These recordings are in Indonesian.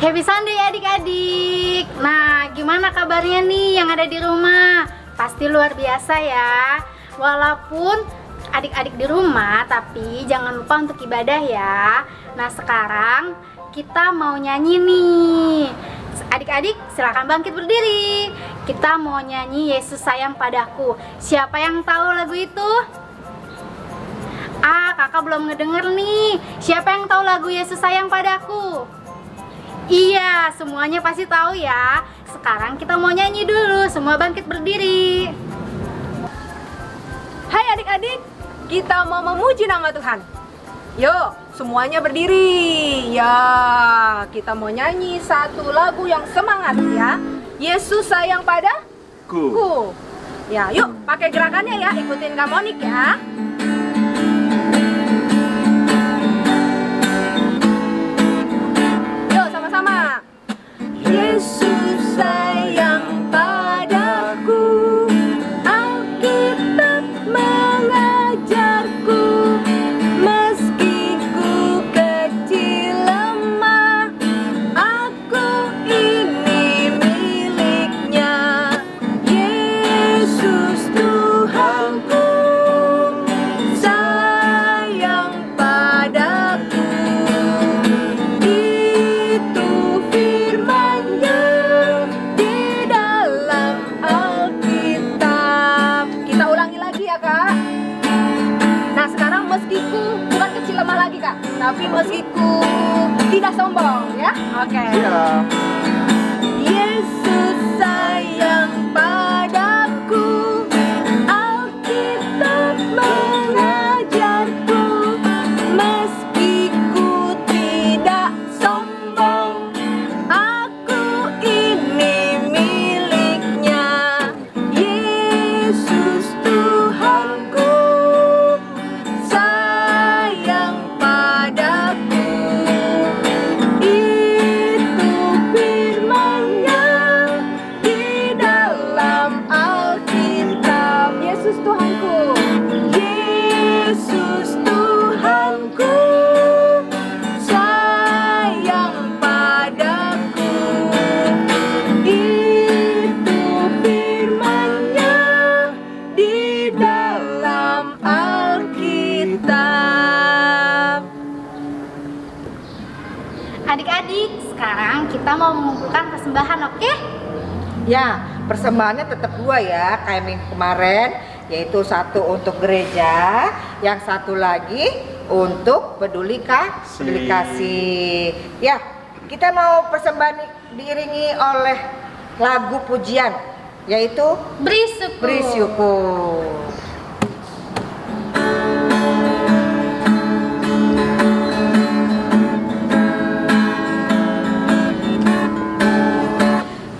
Happy Sunday adik-adik. Nah, gimana kabarnya nih yang ada di rumah? Pasti luar biasa ya. Walaupun adik-adik di rumah, tapi jangan lupa untuk ibadah ya. Nah, sekarang kita mau nyanyi nih. Adik-adik silakan bangkit berdiri. Kita mau nyanyi Yesus Sayang Padaku. Siapa yang tahu lagu itu? Kakak belum ngedenger nih. Siapa yang tahu lagu Yesus Sayang Padaku? Iya, semuanya pasti tahu ya. Sekarang kita mau nyanyi dulu. Semua bangkit berdiri. Hai adik-adik, kita mau memuji nama Tuhan. Yuk, semuanya berdiri. Ya, kita mau nyanyi satu lagu yang semangat ya. Yesus Sayang Padaku. Ya, yuk pakai gerakannya ya, ikutin Kak Monik ya. Yesus sayang padaku, Alkitab mengajarku, meski ku kecil lemah, aku ini miliknya. Yesus Tuhanku, sayang padaku. Lemah lagi Kak, tapi meskiku tidak sombong ya. Oke. Iya. Yesus sayang padaku, Alkitab mengajarku, meski ku tidak sombong, aku ini miliknya. Yesus Tuhanku, Adik-adik, sekarang kita mau mengumpulkan persembahan, oke? Ya, persembahannya tetap dua ya, kayak minggu kemarin, yaitu satu untuk gereja, yang satu lagi untuk peduli kasih. Ya, kita mau persembahan diiringi oleh lagu pujian, yaitu Beri syukur.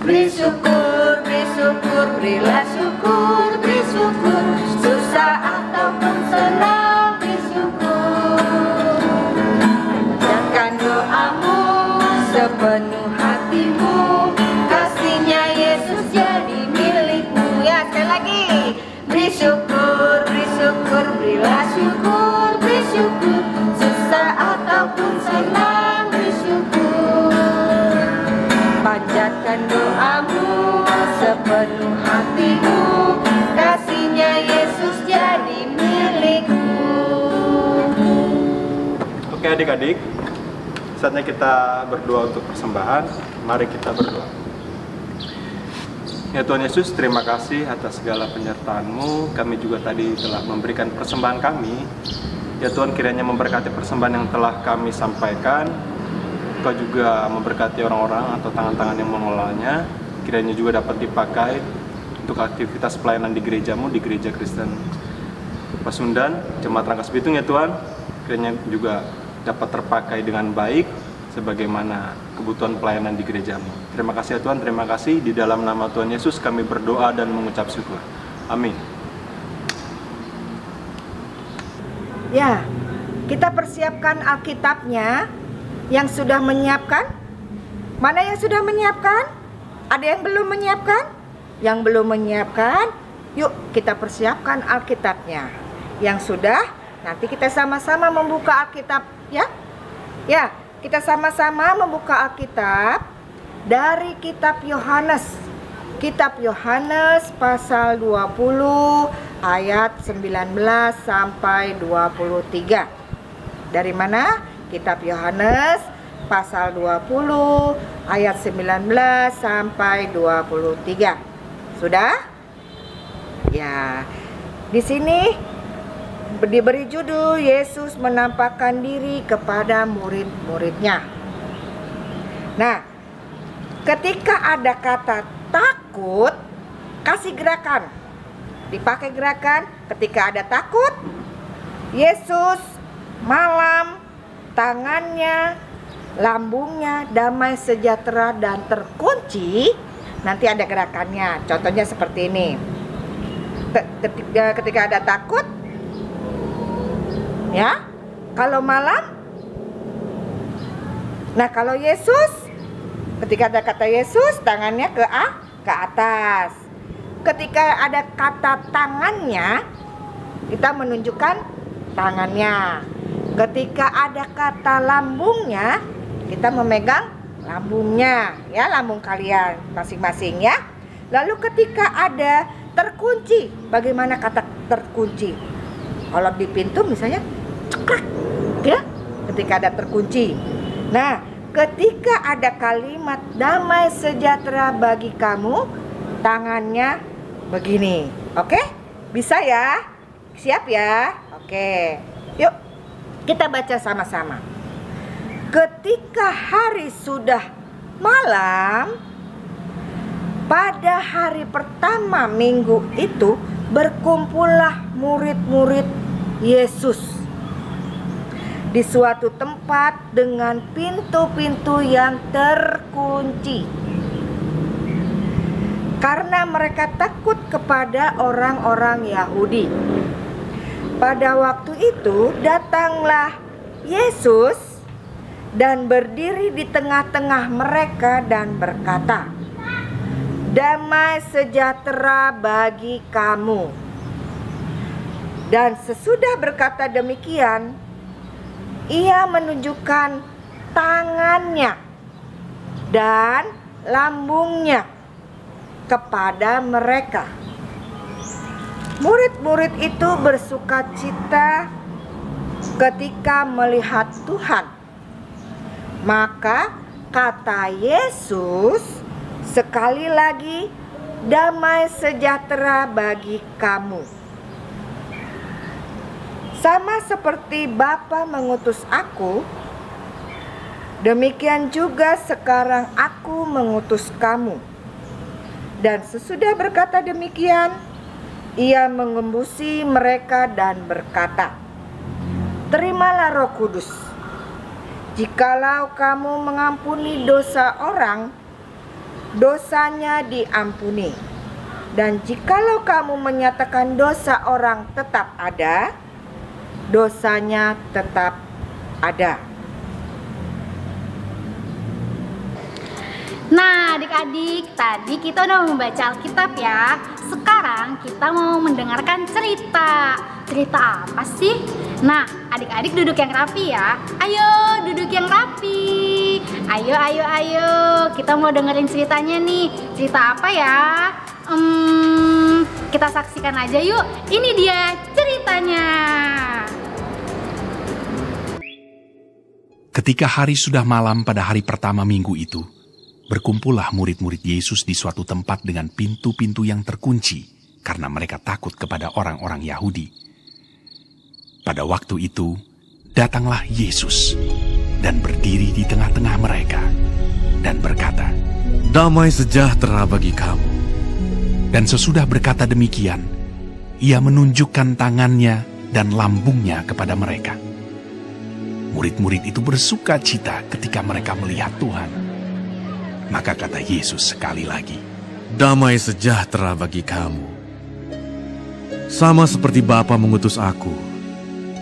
Beri syukur. Beri syukur, berilah syukur, beri syukur, susah ataupun senang, beri syukur. Panjatkan doamu sepenuh hatimu, kasihnya Yesus jadi milikmu. Ya, sekali lagi. Beri syukur, berilah syukur, beri syukur, susah ataupun senang, beri syukur. Panjatkan doamu sepenuh hatimu, kasihnya Yesus jadi milikmu. Oke adik-adik, saatnya kita berdoa untuk persembahan. Mari kita berdoa. Ya Tuhan Yesus, terima kasih atas segala penyertaan-Mu. Kami juga tadi telah memberikan persembahan kami. Ya Tuhan, kiranya memberkati persembahan yang telah kami sampaikan. Kau juga memberkati orang-orang atau tangan-tangan yang mengelolanya. Kiranya juga dapat dipakai untuk aktivitas pelayanan di gereja-Mu, di Gereja Kristen Pasundan, Jemaat Rangkas Bitung ya Tuhan. Kiranya juga dapat terpakai dengan baik sebagaimana kebutuhan pelayanan di gereja-Mu. Terima kasih ya Tuhan, terima kasih. Di dalam nama Tuhan Yesus kami berdoa dan mengucap syukur. Amin. Ya, kita persiapkan Alkitabnya. Yang sudah menyiapkan? Mana yang sudah menyiapkan? Ada yang belum menyiapkan? Yang belum menyiapkan, yuk kita persiapkan Alkitabnya. Yang sudah, nanti kita sama-sama membuka Alkitab ya. Ya, kita sama-sama membuka Alkitab dari kitab Yohanes. Kitab Yohanes pasal 20 ayat 19 sampai 23. Dari mana? Kitab Yohanes pasal 20 ayat 19 sampai 23. Sudah? Ya. Di sini diberi judul Yesus menampakkan diri kepada murid-muridnya. Nah, ketika ada kata takut, kasih gerakan. Dipakai gerakan ketika ada takut. Yesus malam, tangannya, lambungnya damai, sejahtera dan terkunci. Nanti ada gerakannya. Contohnya seperti ini. Ketika ada takut, ya. Kalau malam, nah kalau Yesus, ketika ada kata Yesus, tangannya ke atas. Ketika ada kata tangannya, kita menunjukkan tangannya. Ketika ada kata lambungnya, kita memegang lambungnya, ya, lambung kalian masing-masing, ya. Lalu ketika ada terkunci, bagaimana kata terkunci? Kalau di pintu misalnya cekrek, ya, ketika ada terkunci. Nah, ketika ada kalimat damai sejahtera bagi kamu, tangannya begini. Oke? Bisa ya? Siap ya? Oke. Yuk, kita baca sama-sama. Ketika hari sudah malam, pada hari pertama minggu itu berkumpullah murid-murid Yesus di suatu tempat dengan pintu-pintu yang terkunci. Karena mereka takut kepada orang-orang Yahudi. Pada waktu itu datanglah Yesus dan berdiri di tengah-tengah mereka dan berkata, "Damai sejahtera bagi kamu." Dan sesudah berkata demikian, ia menunjukkan tangannya dan lambungnya kepada mereka. Murid-murid itu bersukacita ketika melihat Tuhan. Maka kata Yesus sekali lagi, "Damai sejahtera bagi kamu." Sama seperti Bapa mengutus aku, demikian juga sekarang aku mengutus kamu. Dan sesudah berkata demikian, ia mengembusi mereka dan berkata, "Terimalah Roh Kudus. Jikalau kamu mengampuni dosa orang, dosanya diampuni. Dan jikalau kamu menyatakan dosa orang tetap ada, dosanya tetap ada." Nah, adik-adik, tadi kita udah membaca Alkitab ya. Sekarang kita mau mendengarkan cerita. Cerita apa sih? Nah, adik-adik duduk yang rapi ya. Ayo, duduk yang rapi. Ayo. Kita mau dengerin ceritanya nih. Cerita apa ya? Kita saksikan aja yuk. Ini dia ceritanya. Ketika hari sudah malam pada hari pertama minggu itu, berkumpullah murid-murid Yesus di suatu tempat dengan pintu-pintu yang terkunci karena mereka takut kepada orang-orang Yahudi. Pada waktu itu, datanglah Yesus dan berdiri di tengah-tengah mereka dan berkata, "Damai sejahtera bagi kamu." Dan sesudah berkata demikian, ia menunjukkan tangannya dan lambungnya kepada mereka. Murid-murid itu bersuka cita ketika mereka melihat Tuhan. Maka kata Yesus sekali lagi, "Damai sejahtera bagi kamu. Sama seperti Bapa mengutus aku,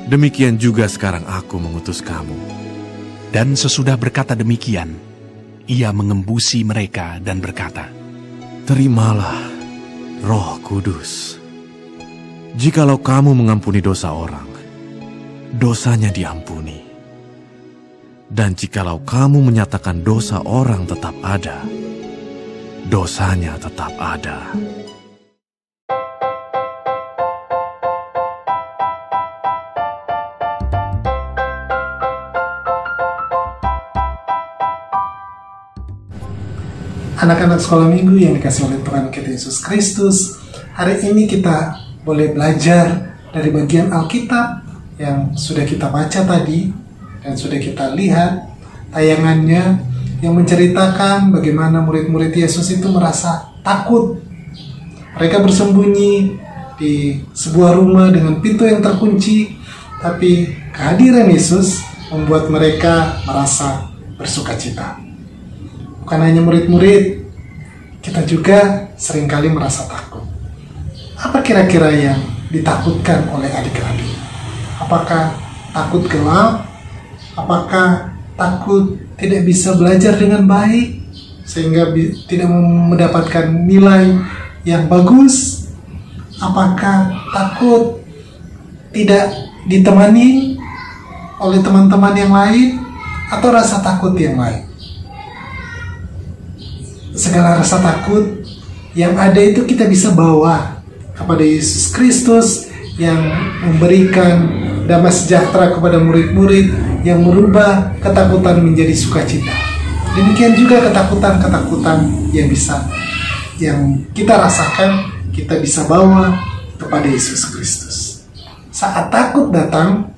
demikian juga sekarang aku mengutus kamu." Dan sesudah berkata demikian, ia mengembusi mereka dan berkata, "Terimalah Roh Kudus. Jikalau kamu mengampuni dosa orang, dosanya diampuni. Dan jikalau kamu menyatakan dosa orang tetap ada, dosanya tetap ada. Anak-anak sekolah minggu yang dikasih oleh Tuhan kita Yesus Kristus, hari ini kita boleh belajar dari bagian Alkitab yang sudah kita baca tadi dan sudah kita lihat tayangannya yang menceritakan bagaimana murid-murid Yesus itu merasa takut. Mereka bersembunyi di sebuah rumah dengan pintu yang terkunci, tapi kehadiran Yesus membuat mereka merasa bersukacita. Bukan hanya murid-murid, kita juga seringkali merasa takut. Apa kira-kira yang ditakutkan oleh adik-adik? Apakah takut gelap? Apakah takut tidak bisa belajar dengan baik sehingga tidak mendapatkan nilai yang bagus? Apakah takut tidak ditemani oleh teman-teman yang lain atau rasa takut yang lain? Segala rasa takut yang ada itu kita bisa bawa kepada Yesus Kristus yang memberikan damai sejahtera kepada murid-murid, yang merubah ketakutan menjadi sukacita. Demikian juga ketakutan-ketakutan yang kita rasakan, kita bisa bawa kepada Yesus Kristus. Saat takut datang,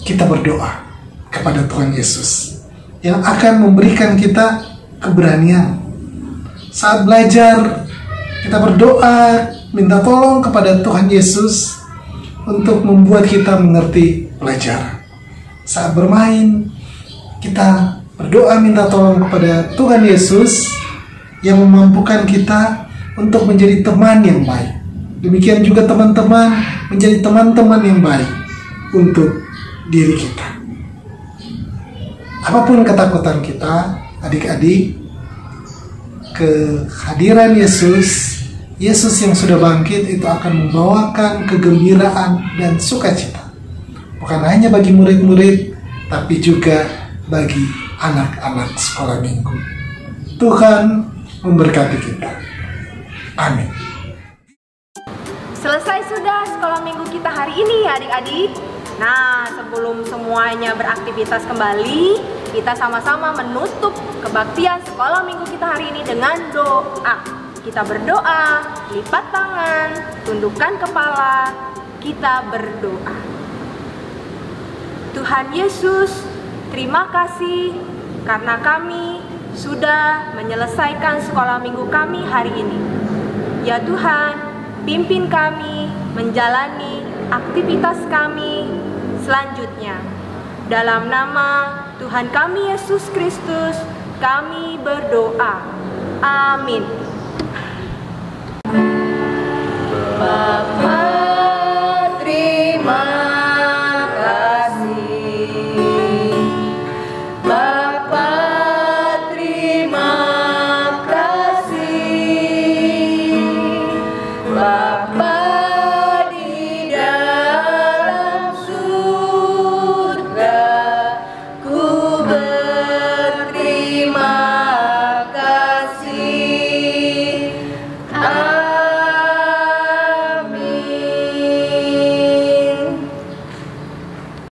kita berdoa kepada Tuhan Yesus yang akan memberikan kita keberanian. Saat belajar, kita berdoa, minta tolong kepada Tuhan Yesus untuk membuat kita mengerti pelajaran. Saat bermain, kita berdoa minta tolong kepada Tuhan Yesus yang memampukan kita untuk menjadi teman yang baik. Demikian juga teman-teman menjadi teman-teman yang baik untuk diri kita. Apapun ketakutan kita, adik-adik, kehadiran Yesus yang sudah bangkit itu akan membawakan kegembiraan dan sukacita. Bukan hanya bagi murid-murid, tapi juga bagi anak-anak sekolah minggu. Tuhan memberkati kita. Amin. Selesai sudah sekolah minggu kita hari ini adik-adik. Nah, sebelum semuanya beraktivitas kembali, kita sama-sama menutup kebaktian sekolah minggu kita hari ini dengan doa. Kita berdoa, lipat tangan, tundukkan kepala, kita berdoa. Tuhan Yesus, terima kasih karena kami sudah menyelesaikan sekolah minggu kami hari ini. Ya Tuhan, pimpin kami menjalani aktivitas kami selanjutnya. Dalam nama Tuhan kami Yesus Kristus, kami berdoa. Amin. Bapa